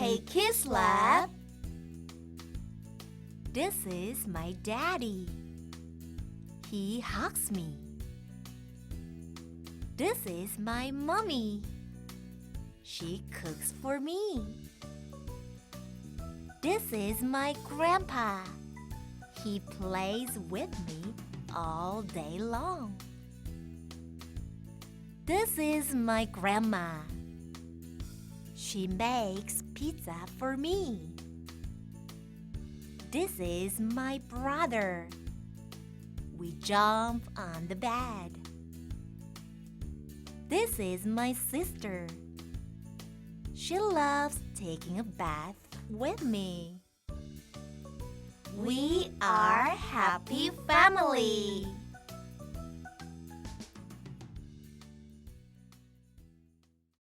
Hey, Kidslab. This is my daddy. He hugs me. This is my mommy. She cooks for me. This is my grandpa. He plays with me all day long. This is my grandma. She makes pizza for me. This is my brother. We jump on the bed. This is my sister. She loves taking a bath with me. We are happy family.